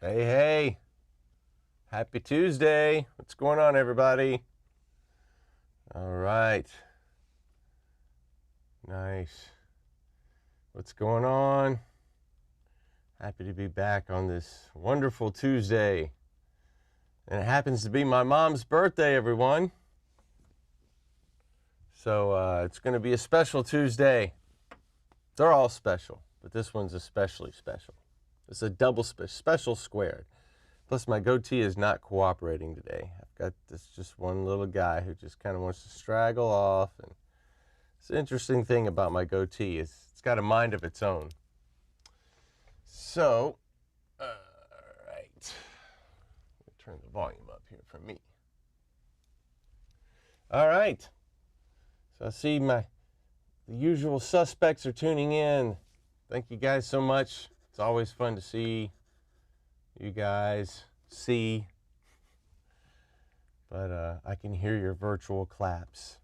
Hey, hey. Happy Tuesday. What's going on, everybody? All right. Nice. What's going on? Happy to be back on this wonderful Tuesday. And it happens to be my mom's birthday, everyone. So it's going to be a special Tuesday. They're all special, but this one's especially special. It's a double special squared. Plus, my goatee is not cooperating today. I've got this just one little guy who just kind of wants to straggle off. And it's an interesting thing about my goatee is it's got a mind of its own. So, all right. Turn the volume up here for me. All right. So I see the usual suspects are tuning in. Thank you guys so much. It's always fun to see you guys but I can hear your virtual claps.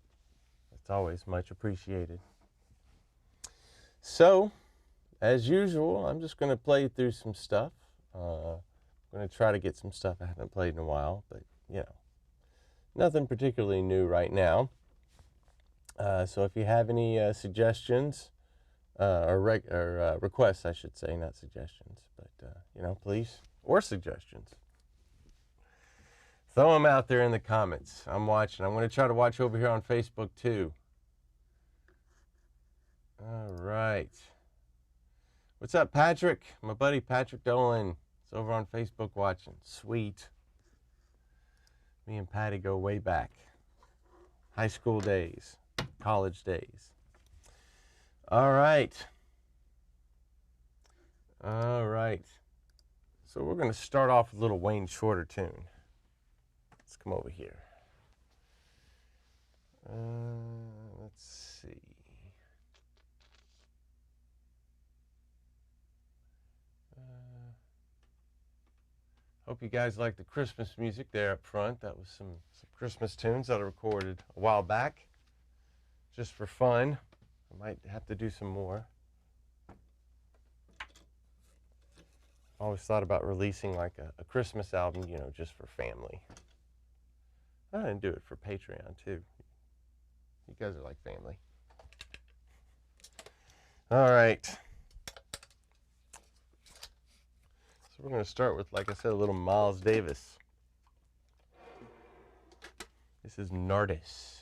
It's always much appreciated. So, as usual, I'm just going to play through some stuff. I'm going to try to get some stuff I haven't played in a while, but, you know, nothing particularly new right now. So if you have any suggestions, or requests, I should say, not suggestions, but, you know, please, or suggestions. Throw them out there in the comments. I'm watching. I'm going to try to watch over here on Facebook, too. All right. What's up, Patrick? My buddy Patrick Dolan is over on Facebook watching. Sweet. Me and Patty go way back. High school days, college days. All right. All right. So we're going to start off with a little Wayne Shorter tune. Let's come over here. Let's see. Hope you guys like the Christmas music there up front. That was some Christmas tunes that I recorded a while back, just for fun. I might have to do some more. I always thought about releasing like a Christmas album, you know, just for family. I didn't do it for Patreon, too. You guys are like family. All right. So we're going to start with, like I said, a little Miles Davis. This is Nardis.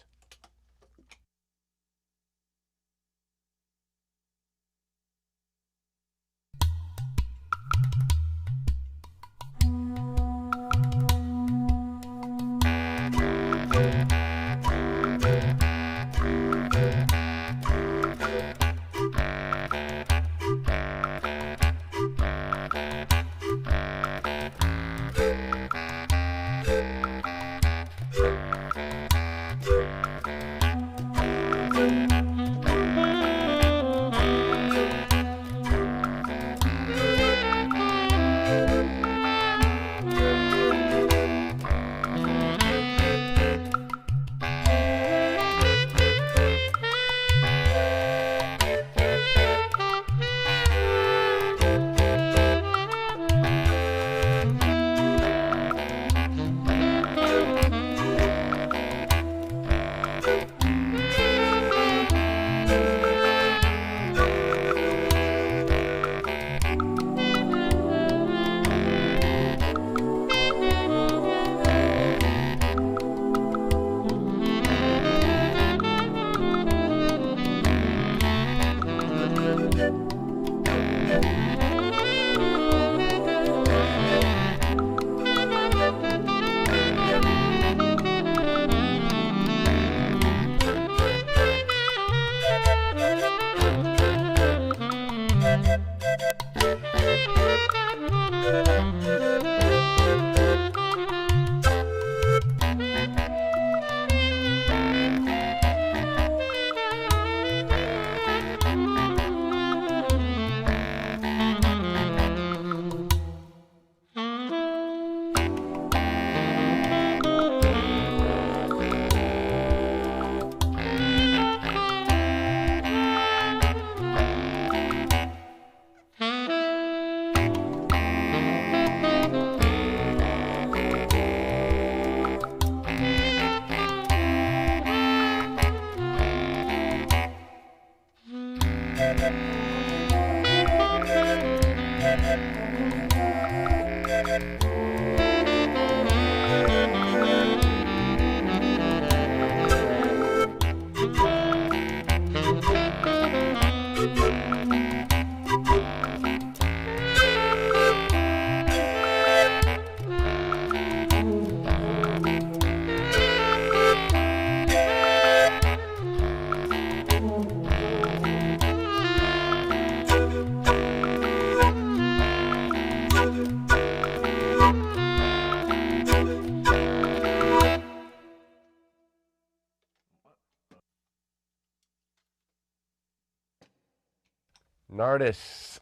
Nardis.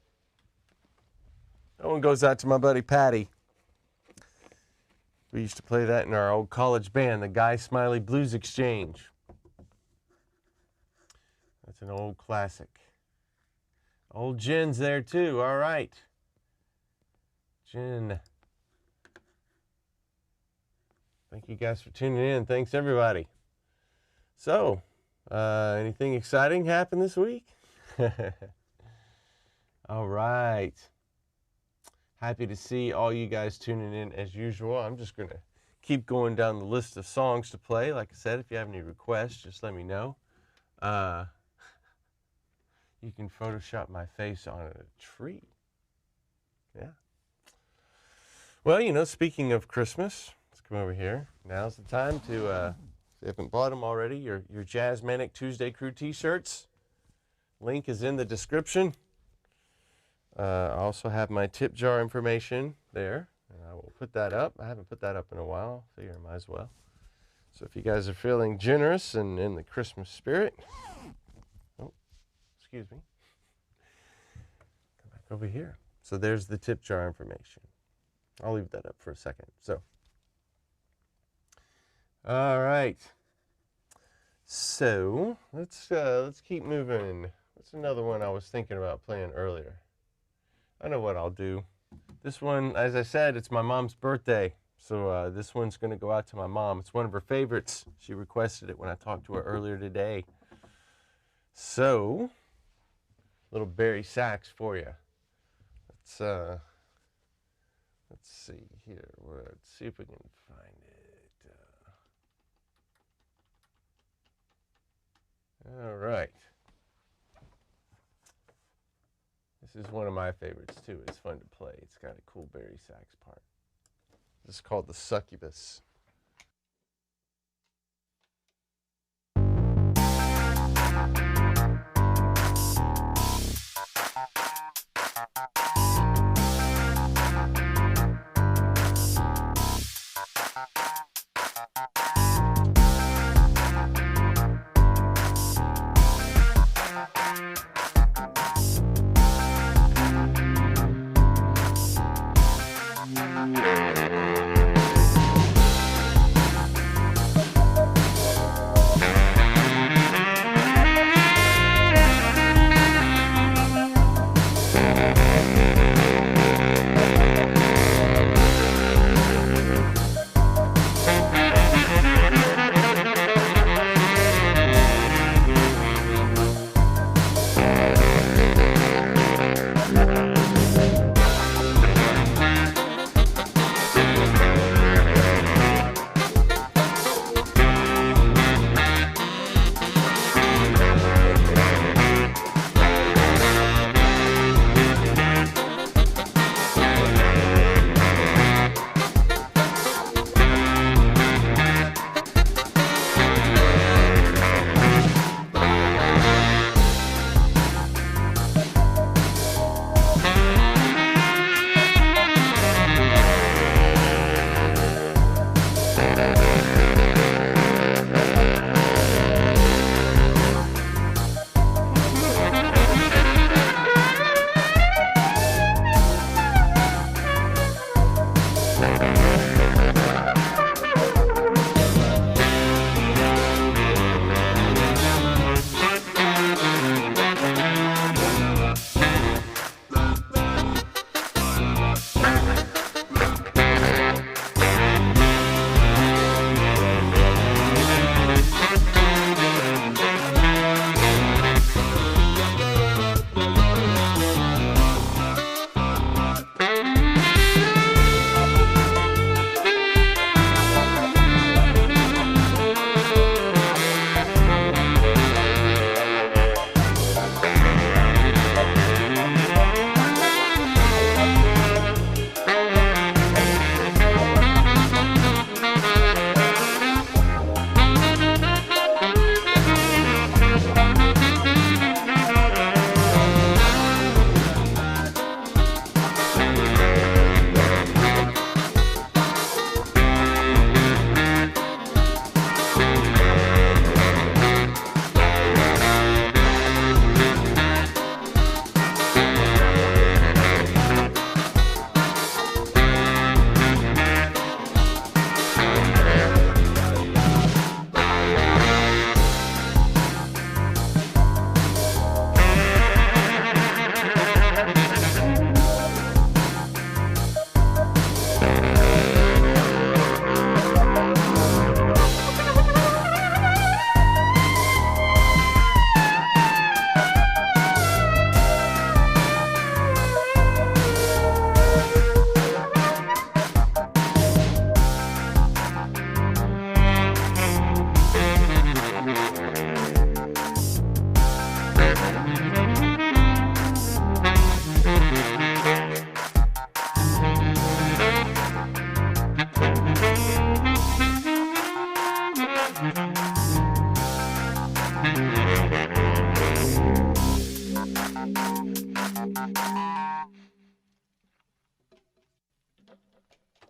That one goes out to my buddy Patty. We used to play that in our old college band, the Guy Smiley Blues Exchange. That's an old classic. Old Jen's there too. All right. Jen. Thank you guys for tuning in. Thanks everybody. So, anything exciting happened this week? All right. Happy to see all you guys tuning in as usual. I'm just going to keep going down the list of songs to play. Like I said, if you have any requests, just let me know. You can Photoshop my face on a tree. Yeah. Well, you know, speaking of Christmas, let's come over here. Now's the time to, if you haven't bought them already, your Jazzmanic Tuesday Crew t-shirts. Link is in the description. I also have my tip jar information there, and I will put that up. I haven't put that up in a while. I figure I might as well. So if you guys are feeling generous and in the Christmas spirit, oh, excuse me, come back over here. So there's the tip jar information. I'll leave that up for a second. So, all right. So let's keep moving. What's another one I was thinking about playing earlier? I know what I'll do. This one, as I said, it's my mom's birthday. So this one's going to go out to my mom. It's one of her favorites. She requested it when I talked to her earlier today. So, little Barry sax for you. Let's see here. Let's see if we can find it. All right. This is one of my favorites too. It's fun to play. It's got a cool Barry sax part. This is called the Succubus.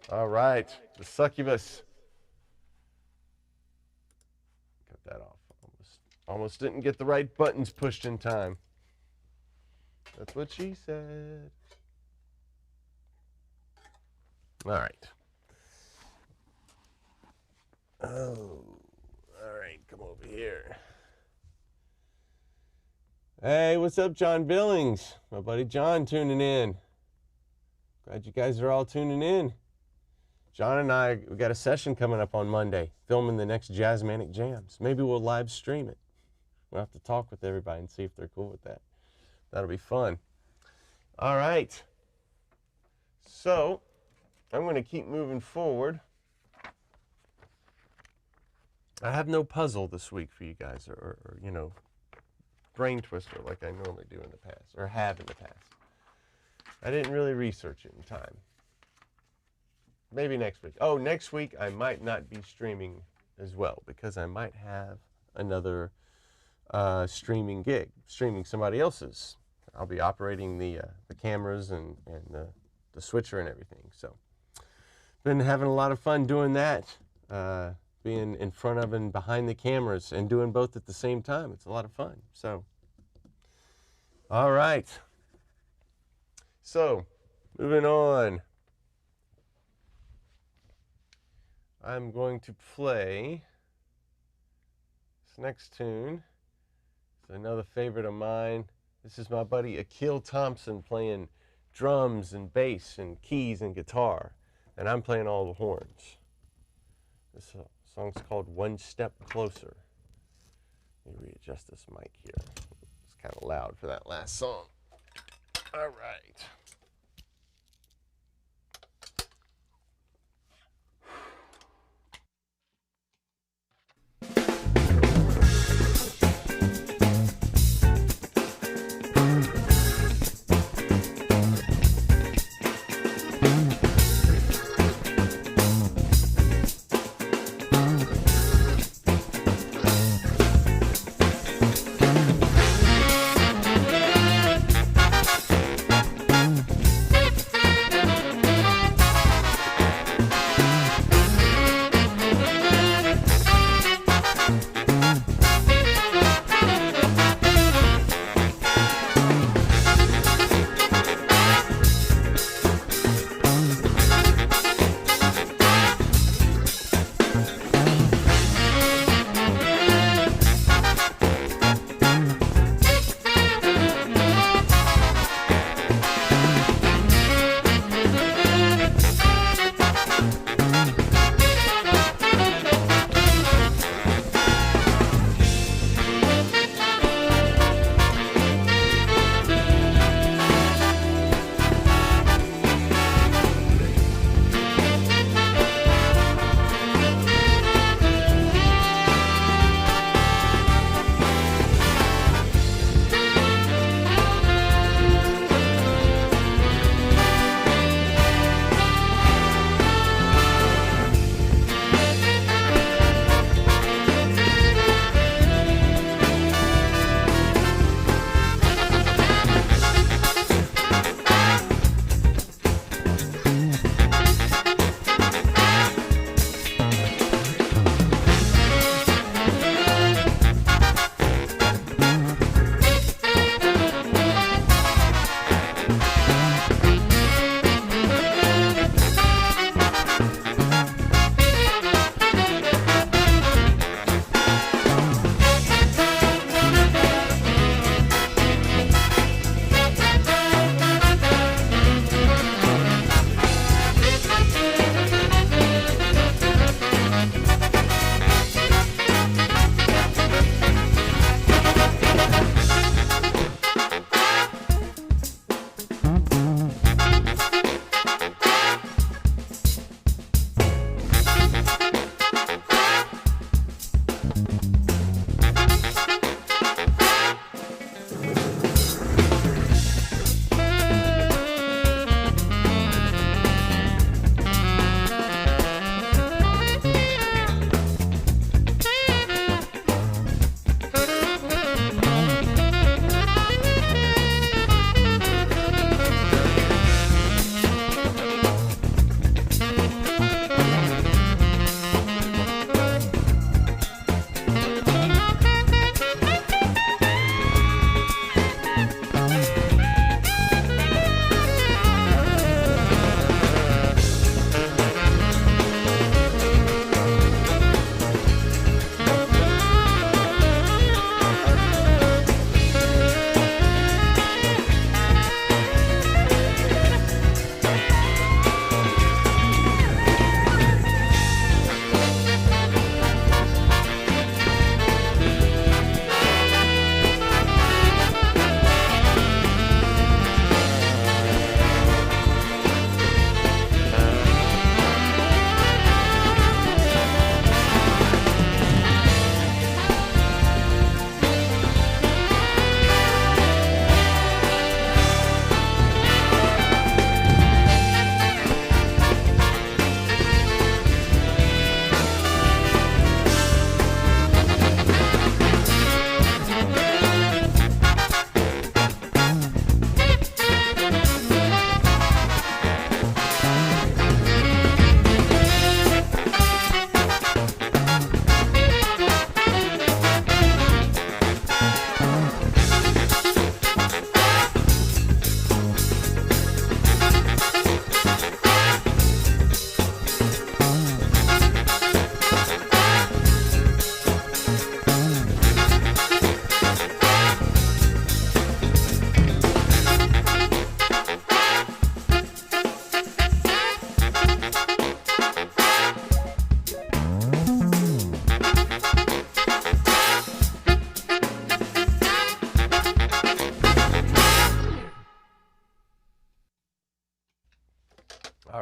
All right, the succubus. Cut that off. Almost didn't get the right buttons pushed in time. That's what she said. All right. Oh, all right, come over here. Hey, what's up, John Billings? My buddy John tuning in. Glad you guys are all tuning in. John and I, we got a session coming up on Monday, filming the next Jazzmanic Jamz. Maybe we'll live stream it. We'll have to talk with everybody and see if they're cool with that. That'll be fun. All right. So, I'm going to keep moving forward. I have no puzzle this week for you guys, or you know, brain twister like I normally do in the past, or have in the past. I didn't really research it in time. Maybe next week. Oh, next week I might not be streaming as well because I might have another streaming gig, streaming somebody else's. I'll be operating the cameras and the switcher and everything. So, been having a lot of fun doing that, being in front of and behind the cameras and doing both at the same time. It's a lot of fun. So, all right. So, moving on. I'm going to play this next tune. It's another favorite of mine. This is my buddy Akil Thompson playing drums and bass and keys and guitar. And I'm playing all the horns. This song's called One Step Closer. Let me readjust this mic here. It's kind of loud for that last song. All right.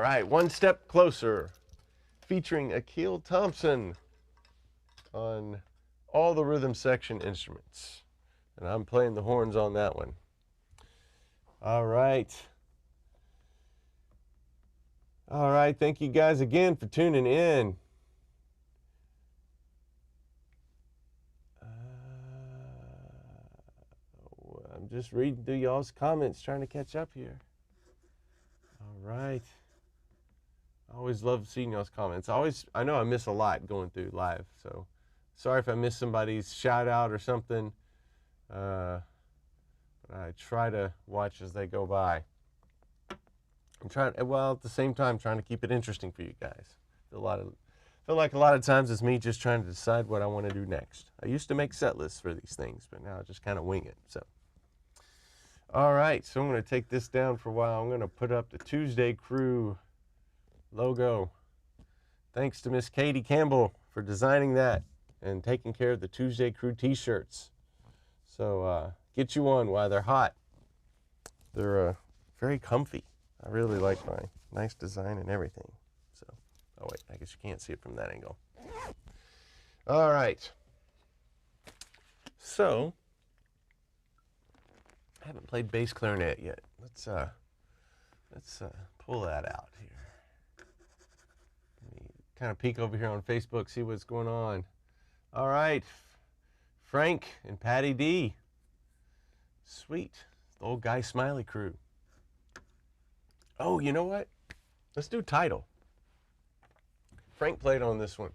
right, One Step Closer, featuring Akil Thompson on all the rhythm section instruments. And I'm playing the horns on that one. All right. All right, thank you guys again for tuning in. I'm just reading through y'all's comments, trying to catch up here. All right. I always love seeing y'all's comments. I know I miss a lot going through live, so sorry if I miss somebody's shout out or something. But I try to watch as they go by. I'm trying, well, at the same time, trying to keep it interesting for you guys. Feel like a lot of times it's me just trying to decide what I want to do next. I used to make set lists for these things, but now I just kind of wing it. So, all right, so I'm going to take this down for a while. I'm going to put up the Tuesday Crew logo. Thanks to Miss Katie Campbell for designing that and taking care of the Tuesday Crew t-shirts. So get you one while they're hot. They're very comfy. I really like mine. Nice design and everything. So, oh wait, I guess you can't see it from that angle. All right. So, I haven't played bass clarinet yet. Let's pull that out here. Let me kind of peek over here on Facebook, see what's going on. All right, Frank and Patty D. Sweet, the old Guy Smiley crew. Oh, you know what? Let's do title. Frank played on this one.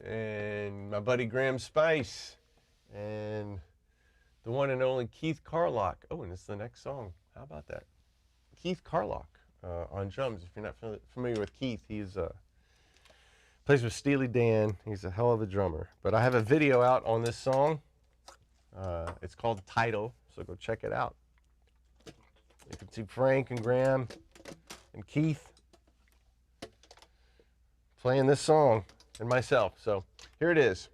And my buddy Graham Spice. And the one and only Keith Carlock. Oh, and it's the next song. How about that? Keith Carlock on drums. If you're not familiar with Keith, he's plays with Steely Dan. He's a hell of a drummer. But I have a video out on this song. It's called Title, so go check it out. You can see Frank and Graham and Keith playing this song and myself. So here it is.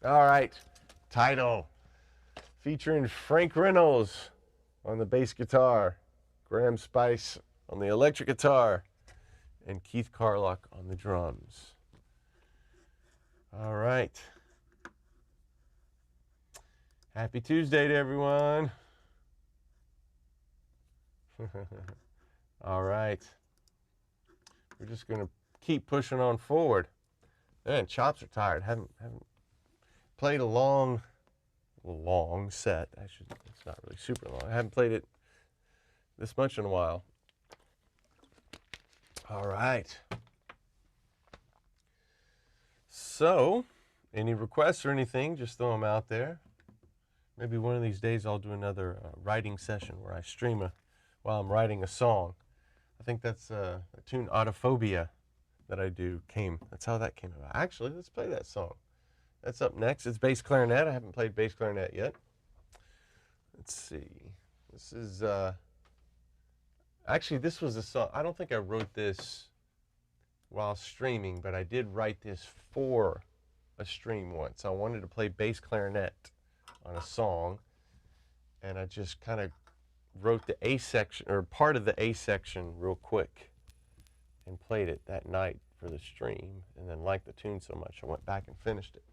All right, Title, featuring Frank Reynolds on the bass guitar, Graham Spice on the electric guitar, and Keith Carlock on the drums. All right. Happy Tuesday to everyone. All right. We're just going to keep pushing on forward. Man, chops are tired. Haven't played a long set. It's not really super long. I haven't played it this much in a while. All right. So, any requests or anything, just throw them out there. Maybe one of these days I'll do another writing session where I stream while I'm writing a song. I think that's a tune, Autophobia, that I do that's how that came about. Actually, let's play that song. That's up next. It's bass clarinet. I haven't played bass clarinet yet. Let's see. This is, actually, this was a song. I don't think I wrote this while streaming, but I did write this for a stream once. I wanted to play bass clarinet on a song, and I just kind of wrote the A section, or part of the A section real quick, and played it that night for the stream, and then liked the tune so much I went back and finished it.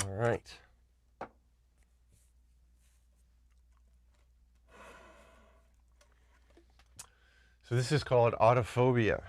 All right. So this is called Autophobia.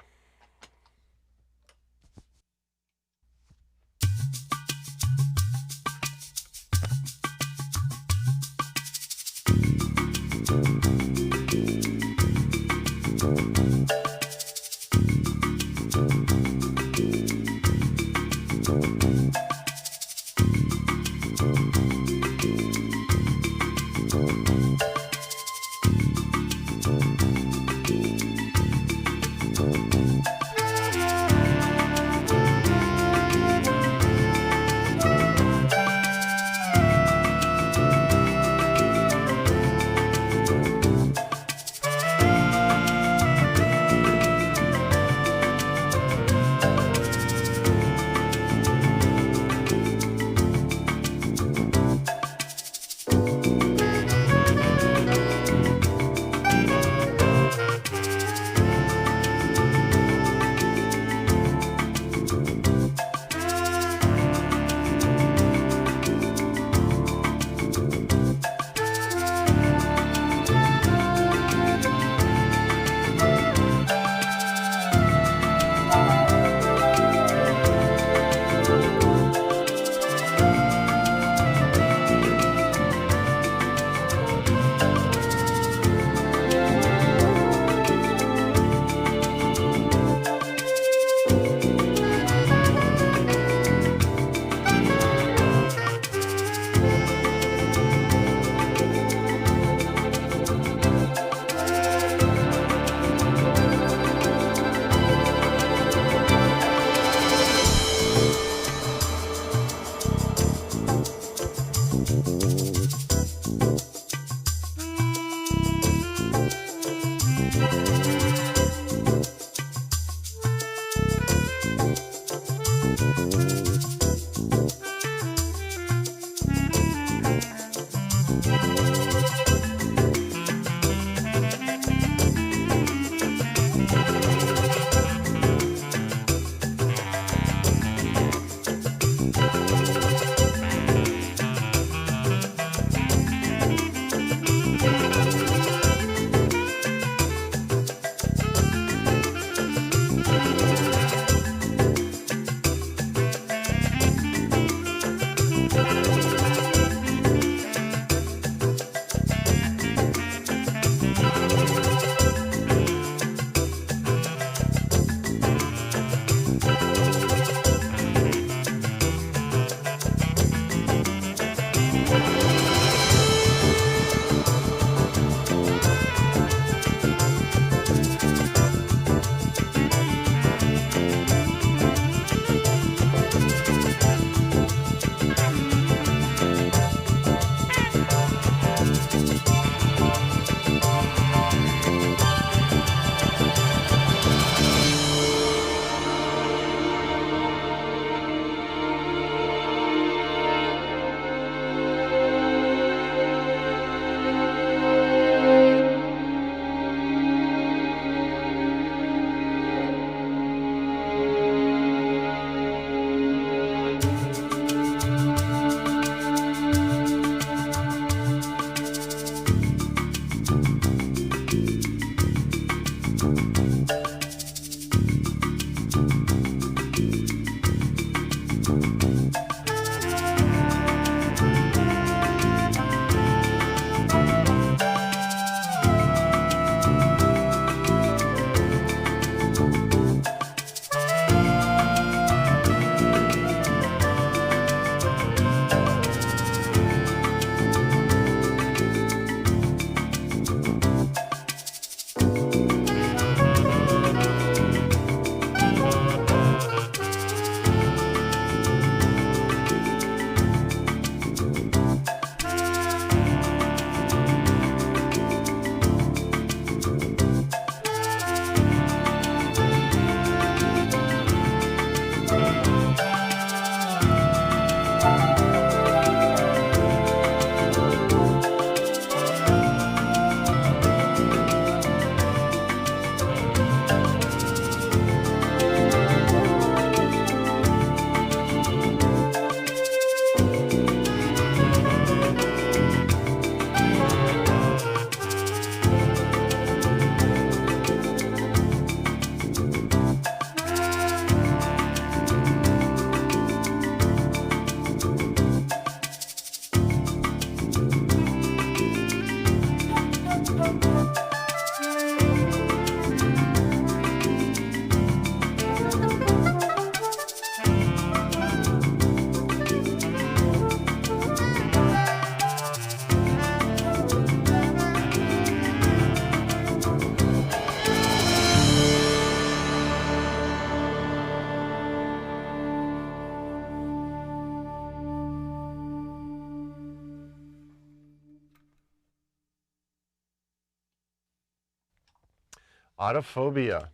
Autophobia,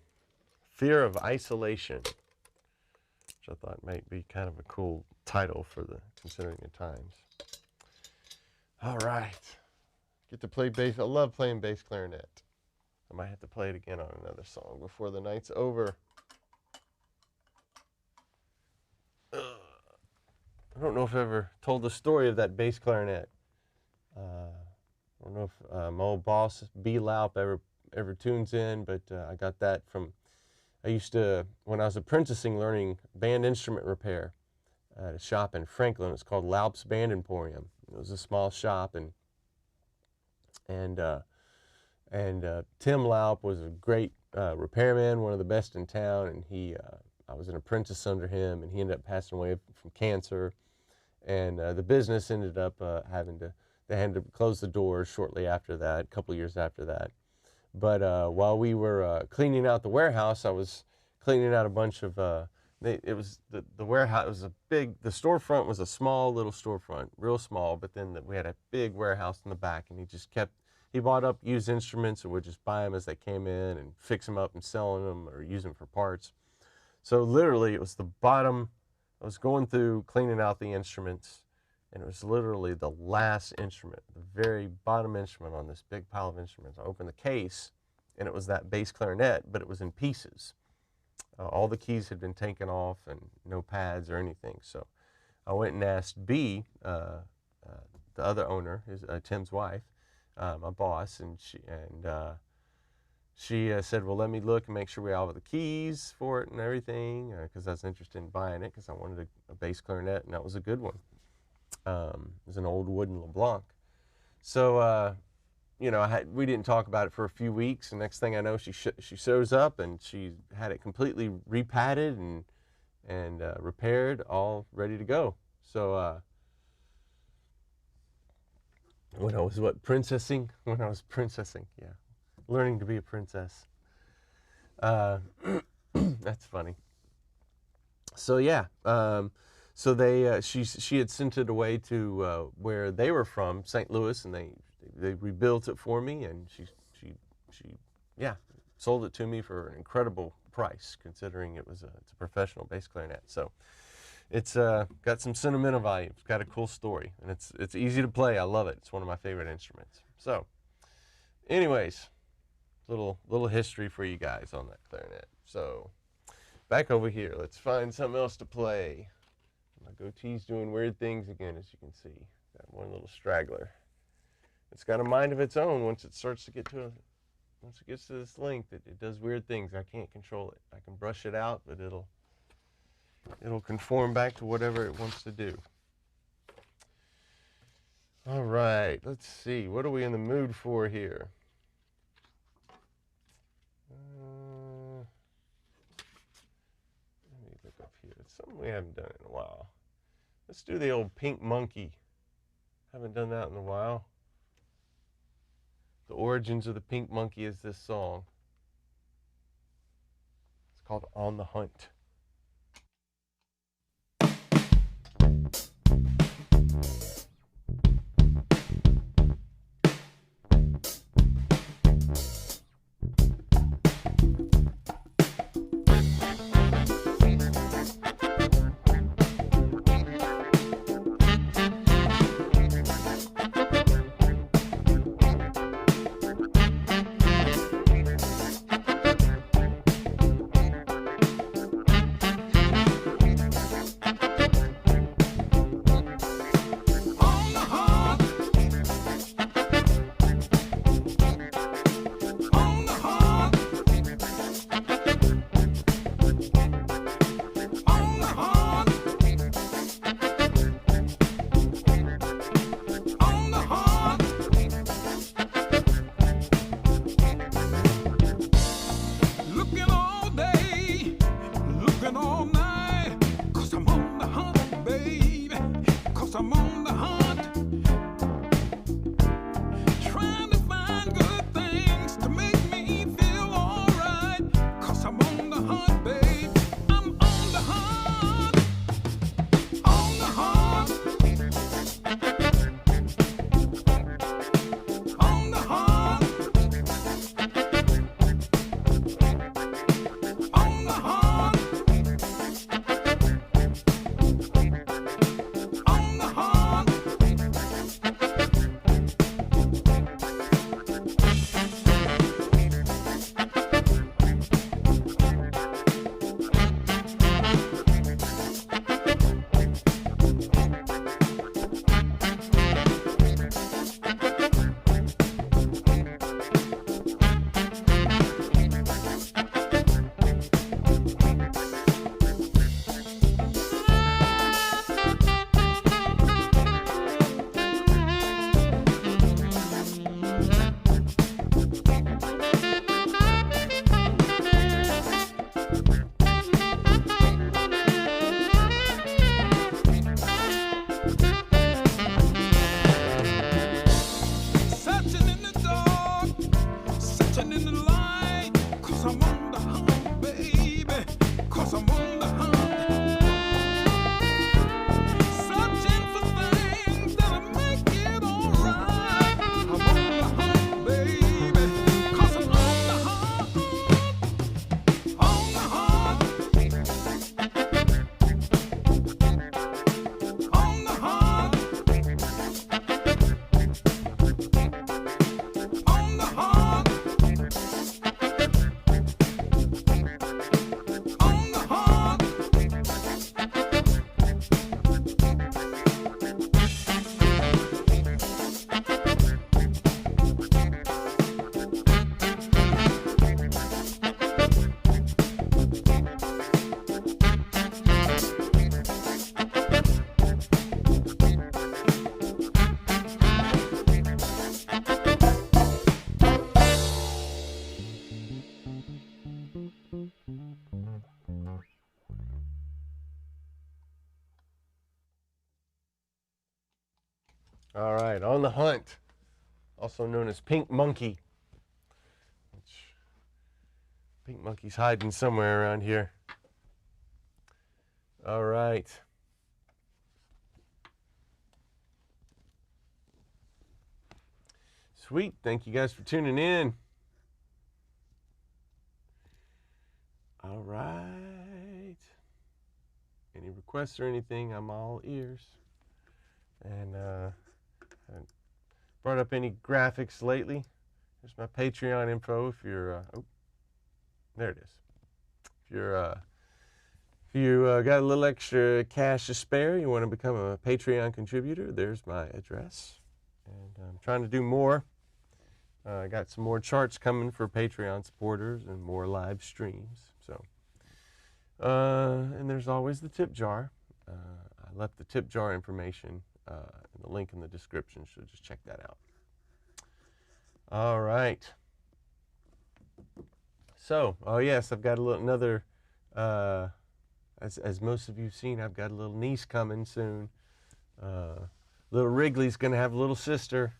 fear of isolation, which I thought might be kind of a cool title for the considering the times. All right, get to play bass. I love playing bass clarinet. I might have to play it again on another song before the night's over. I don't know if I ever told the story of that bass clarinet. I don't know if my old boss, B. Laup, ever tunes in, but I got that from, I used to, when I was apprenticing, learning band instrument repair at a shop in Franklin. It's called Laup's Band Emporium. It was a small shop, and Tim Laup was a great repairman, one of the best in town, and I was an apprentice under him, and he ended up passing away from cancer, and the business ended up they had to close the doors shortly after that, a couple of years after that. But while we were cleaning out the warehouse, I was cleaning out a bunch of, it was the warehouse, it was a big, the storefront was a small little storefront, real small, but then we had a big warehouse in the back, and he bought up used instruments and would just buy them as they came in and fix them up and selling them or use them for parts. So literally it was the bottom, I was going through cleaning out the instruments, and it was literally the last instrument, the very bottom instrument on this big pile of instruments. I opened the case, and it was that bass clarinet, but it was in pieces. All the keys had been taken off and no pads or anything. So I went and asked B, the other owner, Tim's wife, my boss, and she said, well, let me look and make sure we all have the keys for it and everything, because I was interested in buying it because I wanted a bass clarinet, and that was a good one. It was an old wooden LeBlanc. So, you know, we didn't talk about it for a few weeks, and next thing I know, she shows up, and she had it completely repadded and repaired, all ready to go. So when I was princessing, yeah, learning to be a princess. That's funny. So yeah. So she had sent it away to where they were from, St. Louis, and they rebuilt it for me, and she sold it to me for an incredible price, considering it's a professional bass clarinet. So it's got some sentimental value. It's got a cool story, and it's easy to play. I love it. It's one of my favorite instruments. So, anyways, little history for you guys on that clarinet. So, back over here, let's find something else to play. My goatee's doing weird things again, as you can see. Got one little straggler. It's got a mind of its own once it starts to get to once it gets to this length, it does weird things. I can't control it. I can brush it out, but it'll conform back to whatever it wants to do. All right, let's see. What are we in the mood for here? Let me look up here. It's something we haven't done in a while. Let's do the old Pink Monkey. Haven't done that in a while. The origins of the Pink Monkey is this song. It's called On the Hunt. All right, On the Hunt, also known as Pink Monkey. Pink Monkey's hiding somewhere around here. All right. Sweet, thank you guys for tuning in. All right. Any requests or anything, I'm all ears. And I haven't brought up any graphics lately. There's my Patreon info if you're, oh, there it is. If you got a little extra cash to spare, you want to become a Patreon contributor, there's my address. And I'm trying to do more I got some more charts coming for Patreon supporters and more live streams. So, and there's always the tip jar. I left the tip jar information in the link in the description, so just check that out. All right. So, oh yes, I've got another, as most of you have seen, I've got a little niece coming soon. Little Wrigley's going to have a little sister.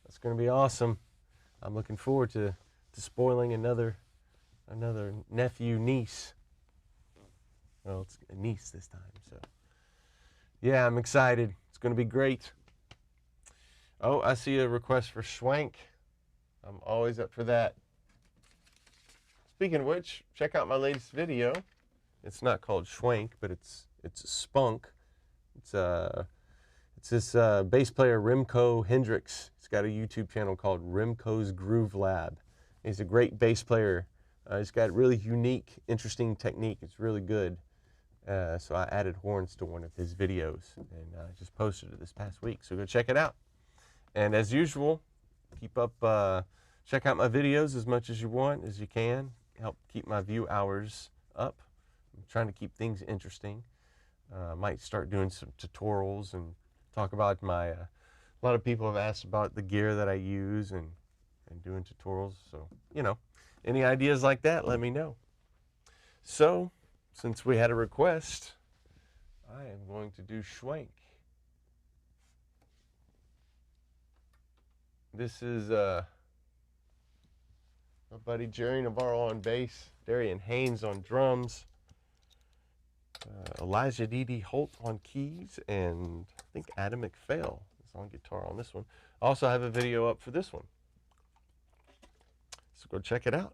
That's going to be awesome. I'm looking forward to spoiling another nephew, niece. Well, it's a niece this time, so. Yeah, I'm excited. It's going to be great. Oh, I see a request for Schwank. I'm always up for that. Speaking of which, check out my latest video. It's not called Schwank, but it's Spunk. It's this bass player Remco Hendricks. He's got a YouTube channel called Remco's Groove Lab. He's a great bass player. He's got really unique, interesting technique. It's really good. So I added horns to one of his videos, and I just posted it this past week. So go check it out. And as usual, keep up, check out my videos as much as you want, as you can. Help keep my view hours up. I'm trying to keep things interesting. I might start doing some tutorials and talk about my, a lot of people have asked about the gear that I use and doing tutorials. So, you know, any ideas like that, let me know. So, since we had a request, I am going to do Schwank. This is my buddy Jerry Navarro on bass, Darian Haynes on drums, Elijah D.D. Holt on keys, and I think Adam McPhail is on guitar on this one. I also have a video up for this one, so go check it out.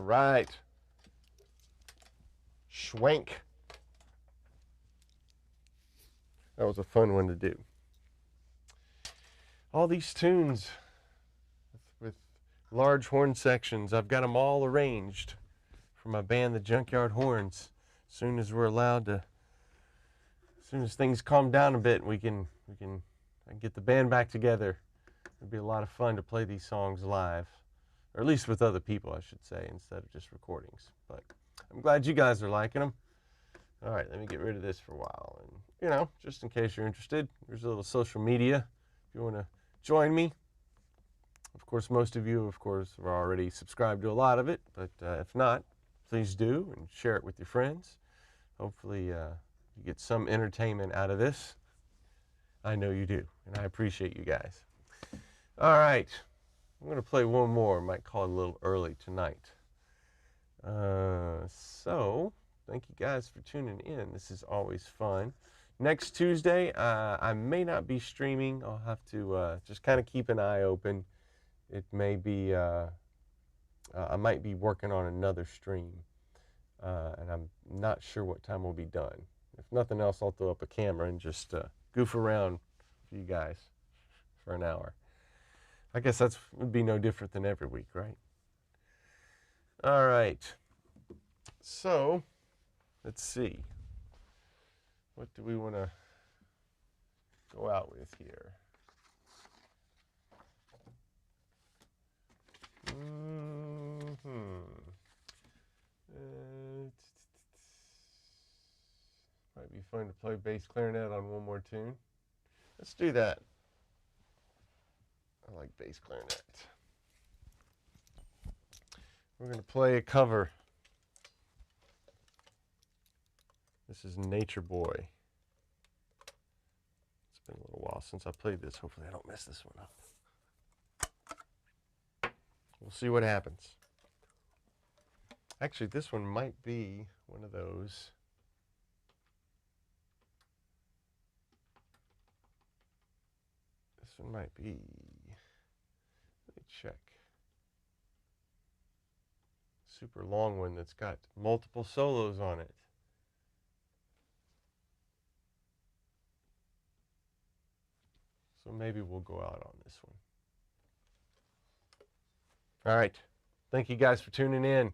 right. Schwank. That was a fun one to do. All these tunes with large horn sections, I've got them all arranged for my band, the Junkyard Horns. As soon as we're allowed to, as soon as things calm down a bit, I can get the band back together. It'd be a lot of fun to play these songs live, or at least with other people, I should say, instead of just recordings. But I'm glad you guys are liking them. All right, let me get rid of this for a while. And, you know, just in case you're interested, there's a little social media if you want to join me. Of course, most of you, of course, are already subscribed to a lot of it, but if not, please do and share it with your friends. Hopefully you get some entertainment out of this. I know you do, and I appreciate you guys. All right, I'm going to play one more. Might call it a little early tonight. So, thank you guys for tuning in. This is always fun. Next Tuesday, I may not be streaming. I'll have to just kind of keep an eye open. It may be, I might be working on another stream, and I'm not sure what time we'll be done. If nothing else, I'll throw up a camera and just goof around for you guys for an hour. I guess that would be no different than every week, right? All right. So, let's see. What do we want to go out with here? Might be fun to play bass clarinet on one more tune. Let's do that. I like bass clarinet. We're going to play a cover. This is Nature Boy. It's been a little while since I played this. Hopefully I don't mess this one up. We'll see what happens. Actually, this one might be one of those. This one might be. Let me check. Super long one that's got multiple solos on it. So maybe we'll go out on this one. All right. Thank you guys for tuning in.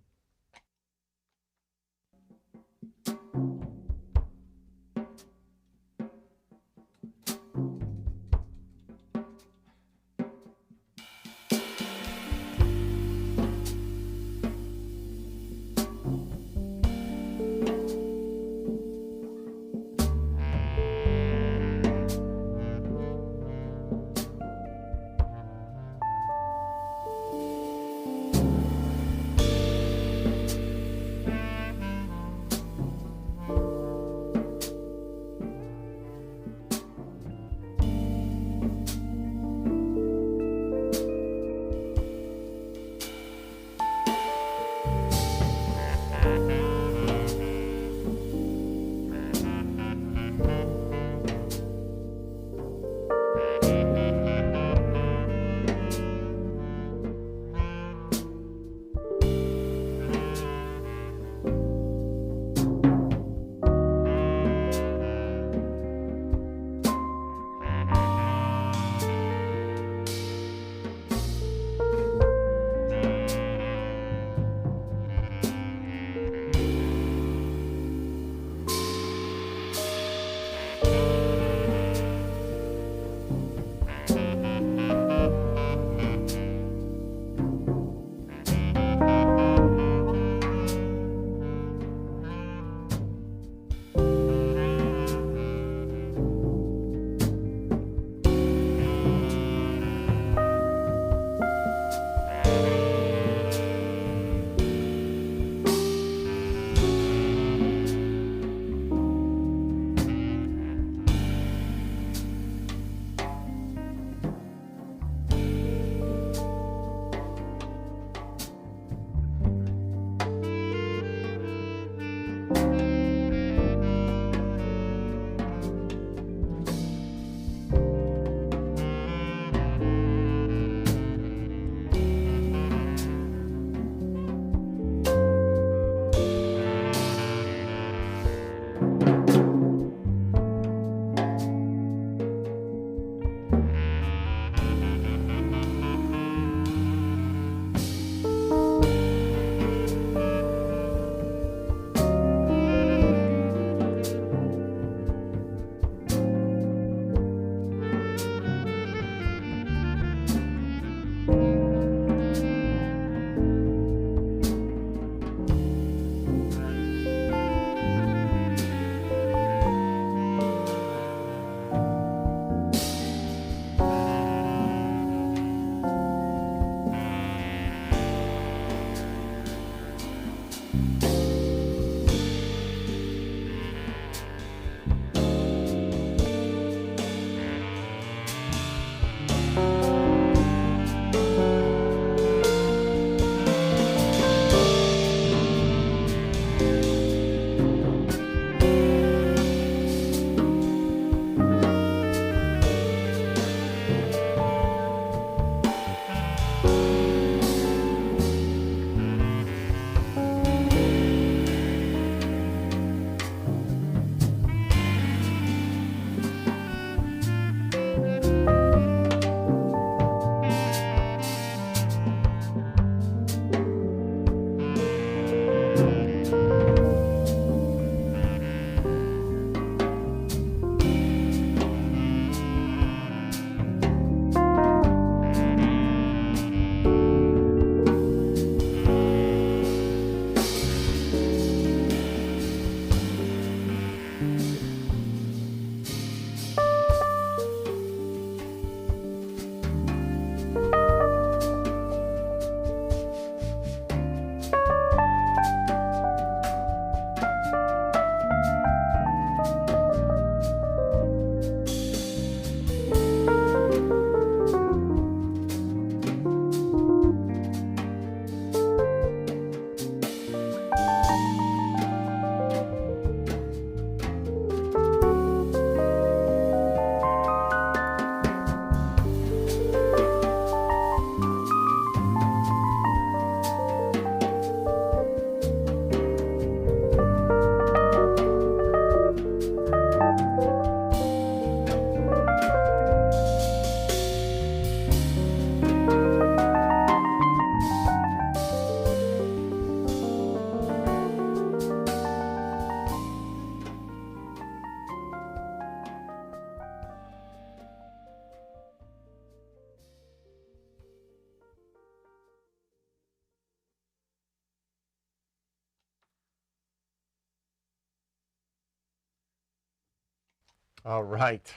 All right,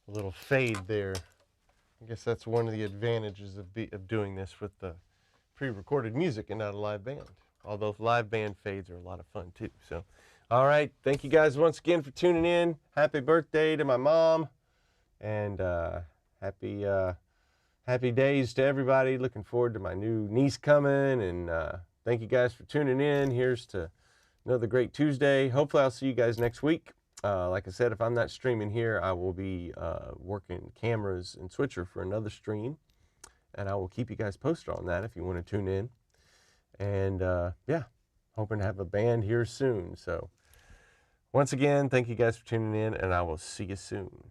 a little fade there. I guess that's one of the advantages of doing this with the pre-recorded music and not a live band. Although live band fades are a lot of fun too. So, all right, thank you guys once again for tuning in. Happy birthday to my mom, and happy days to everybody. Looking forward to my new niece coming, and thank you guys for tuning in. Here's to another great Tuesday. Hopefully I'll see you guys next week. Like I said, if I'm not streaming here, I will be working cameras and switcher for another stream, and I will keep you guys posted on that if you want to tune in. And yeah, hoping to have a band here soon. So once again, thank you guys for tuning in, and I will see you soon.